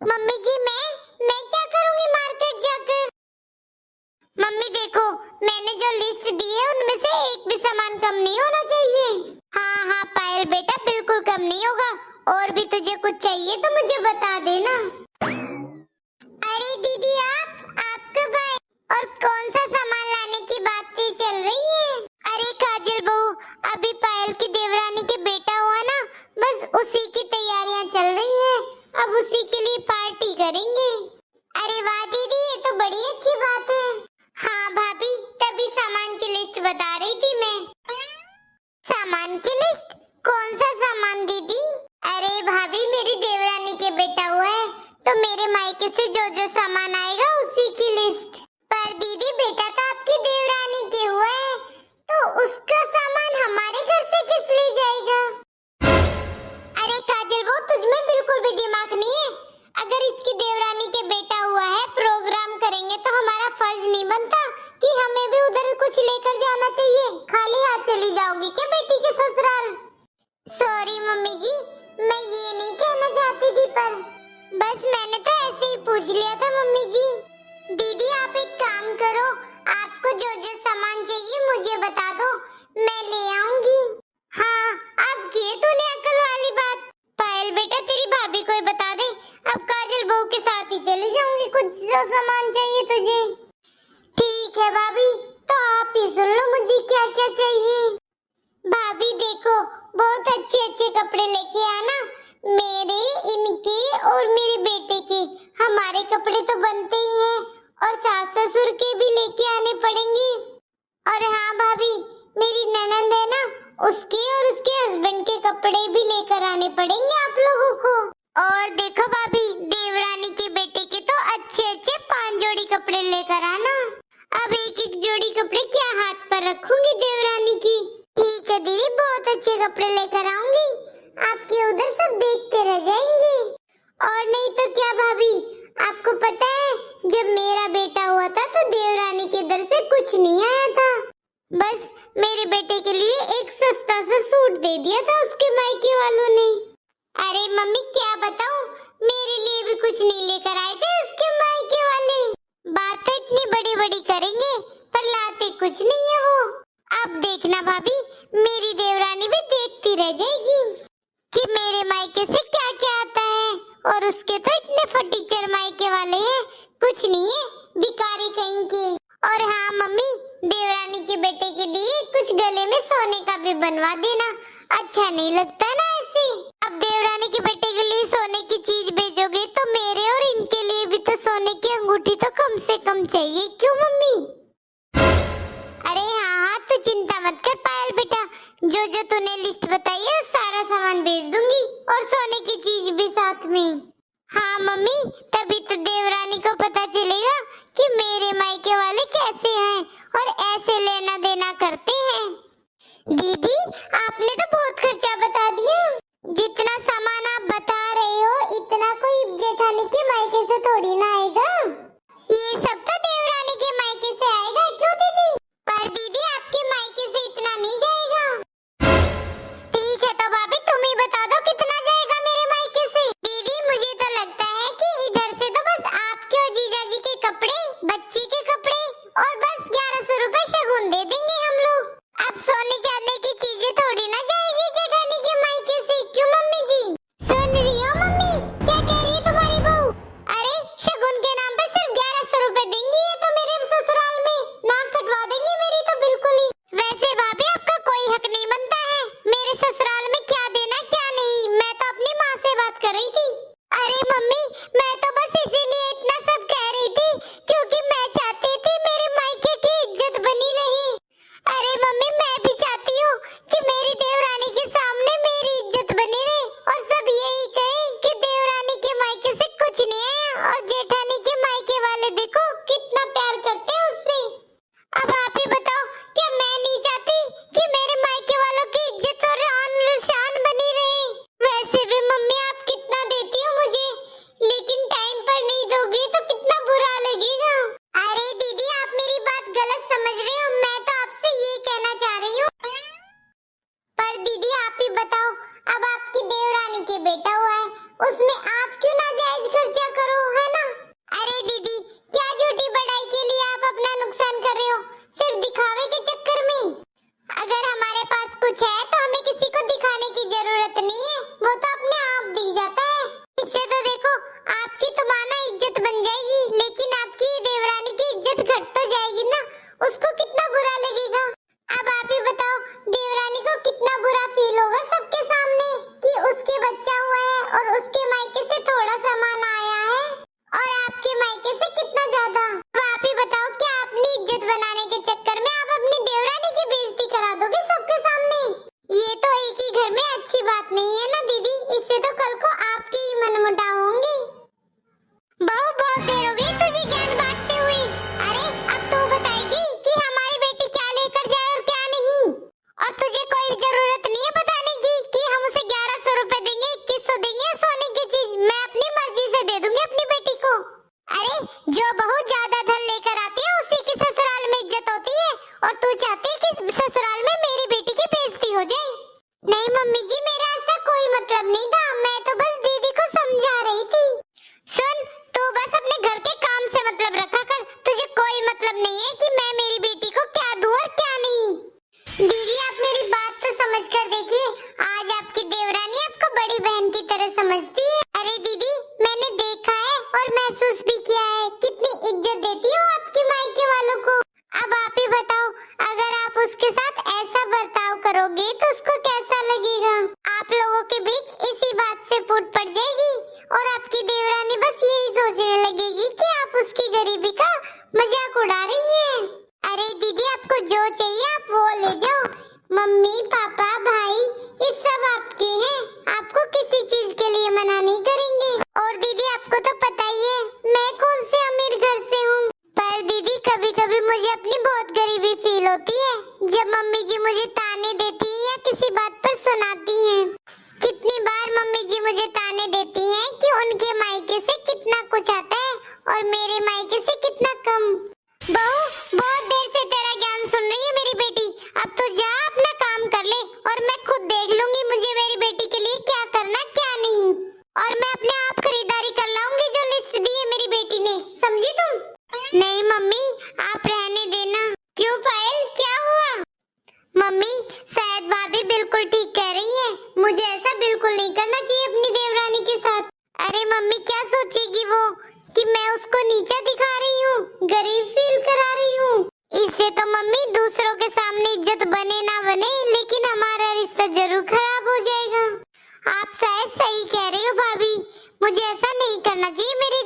Mummy जी मैं क्या करूंगी मार्केट जाकर? मम्मी देखो, मैंने जो लिस्ट दी है उनमें से एक भी सामान कम नहीं होना चाहिए। हाँ हाँ पायल बेटा, बिल्कुल कम नहीं होगा। और भी तुझे कुछ चाहिए तो मुझे बता देना। अरे दीदी आप कब आए? और कौन सा सामान लाने की बातें चल रही है? अरे काजल बहू, अभी पायल की देवरानी के बेटा हुआ ना, बस उसी की तैयारियां चल रही है। अब उसी के लिए पार्टी करेंगे। अरे वाह दीदी, ये तो बड़ी अच्छी बात है। हाँ भाभी, तभी सामान की लिस्ट बता रही थी मैं। सामान की लिस्ट? कौन सा सामान दीदी? अरे भाभी, मेरी देवरानी के बेटा हुआ है तो मेरे मायके से जो जो सामान आएगा उसी की लिस्ट। पर दीदी, बेटा तो आपकी देवरानी के हुआ है तो उसका सामान हमारे घर से किस ले जाएगा? अरे काजल वो, तुझमें बिल्कुल भी दिमाग नहीं है। अगर इसकी देवरानी के बेटा हुआ है, प्रोग्राम करेंगे तो हमारा फर्ज नहीं बनता कि हमें भी उधर कुछ लेकर जाना चाहिए? खाली हाथ चली जाओगी क्या बेटी के ससुराल? सॉरी मम्मी जी, मैं ये नहीं कहना चाहती थी, पर बस मैंने तो ऐसे ही पूछ लिया था मम्मी जी। दीदी आप एक काम करो, आपको जो जो सामान चाहिए मुझे बता दो, मैं ले आऊंगी। हाँ, अब की तूने अकल वाली बात। पायल बेटा, तेरी भाभी को ही बता दे, अब काजल बहू के साथ ही चली जाऊंगी। कुछ जो सामान चाहिए तुझे? ठीक है भाभी, तो आप ही सुन लो मुझे क्या क्या चाहिए। भाभी देखो, बहुत अच्छे अच्छे कपड़े लेके आना, मेरे, इनके और मेरे बेटे के। हमारे कपड़े तो बनते ही हैं और सास ससुर के भी लेके आने पड़ेंगे। और हाँ भाभी, मेरी ननंद है ना, उसके और उसके हस्बैंड के कपड़े भी लेकर आने पड़ेंगे आप लोगों को। और देखो भाभी, देवरानी के बेटे के तो अच्छे अच्छे 5 जोड़ी कपड़े लेकर आना। अब एक एक जोड़ी कपड़े क्या हाथ पर रखूंगी देवरानी की। ठीक है दीदी, बहुत अच्छे कपड़े लेकर आऊंगी, आपके उधर सब देखते रह जाएंगे। और नहीं तो क्या भाभी, आपको पता है जब मेरा बेटा हुआ था तो देवरानी के दर से कुछ नहीं आया था, बस मेरे बेटे के लिए एक सस्ता सा सूट दे दिया था उसके मायके वालों ने। अरे मम्मी क्या बताऊं, मेरे लिए भी कुछ नहीं लेकर आए थे उसके मायके वाले। बात तो इतनी बड़ी बड़ी करेंगे पर लाते कुछ नहीं है वो। अब देखना भाभी, मेरी देवरानी भी देखती रह जाएगी कि मेरे मायके से क्या क्या आता है। और उसके तो इतने फटीचर मायके वाले हैं, कुछ नहीं है, भिखारी कहीं के। और हाँ मम्मी, देवरानी के बेटे के लिए कुछ गले में सोने का भी बनवा देना, अच्छा नहीं लगता ना ऐसे। अब देवरानी के बेटे के लिए सोने की चीज भेजोगे तो मेरे और इनके लिए भी तो सोने की अंगूठी तो कम से कम चाहिए, क्यों मम्मी? अरे हाँ, तू चिंता मत कर पायल बेटा, जो जो तूने लिस्ट बताई है सारा सामान भेज दूंगी और सोने की चीज भी साथ में। हाँ मम्मी, तभी तो देवरानी को पता चलेगा कि मेरे मायके वाले कैसे हैं और ऐसे लेना देना करते हैं। दीदी आपने तो बहुत खर्चा बता दिया, जितना सामान आप बता रहे हो इतना कोई जेठानी के मायके से थोड़ी ना आएगा, ये सब तो देवरानी के मायके से आएगा, क्यों दीदी? पर दीदी आपके मायके से इतना नहीं जाएगा। ठीक है तो भाभी तुम ही बता दो कितना जाएगा मेरे मायके से। दीदी मुझे तो लगता है कि इधर से तो बस आपके और जीजाजी के कपड़े, बच्ची के कपड़े और बस 1100 रुपए शगुन दे देंगे हम लोग। अब सोने चांदी की चीजें थोड़ी ना जाएगी जेठानी के मायके से, क्यों मम्मी जी? सुन रही हो मम्मी, क्या कह रही है तुम्हारी बहू? अरे शगुन के नाम पे सिर्फ 1100 रुपए देंगे मम्मी पापा भाई ये सब आपके हैं, आपको किसी चीज के लिए मना नहीं करेंगे। और दीदी आपको तो पता ही है मैं कौन से अमीर घर से हूँ, पर दीदी कभी कभी मुझे अपनी बहुत गरीबी फील होती है जब मम्मी जी मुझे ताने देती हैं या किसी बात पर सुनाती हैं। कितनी बार मम्मी जी मुझे ताने देती हैं कि उनके मायके से कितना कुछ आता है और मेरे मायके से कितना कम। बहू बहुत देर से तेरा ज्ञान सुन रही है मेरी बेटी, अब तो जा अपना काम कर ले और मैं खुद देख लूंगी मुझे मेरी बेटी के लिए क्या करना क्या नहीं, और मैं अपने आप खरीदारी कर लाऊंगी जो लिस्ट दी है मेरी बेटी ने, समझी तुम? नहीं मम्मी आप रहने देना। क्यों पायल क्या हुआ? मम्मी शायद भाभी बिल्कुल ठीक कह रही है, मुझे ऐसा बिल्कुल नहीं करना चाहिए अपनी देवरानी के साथ। अरे मम्मी क्या सोचेगी वो कि मैं उसको नीचा दिखा रही हूँ, गरीब फील करा रही हूँ। इससे तो मम्मी दूसरों के सामने इज्जत बने ना बने लेकिन हमारा रिश्ता जरूर खराब हो जाएगा। आप शायद सही कह रही हो भाभी, मुझे ऐसा नहीं करना चाहिए मेरी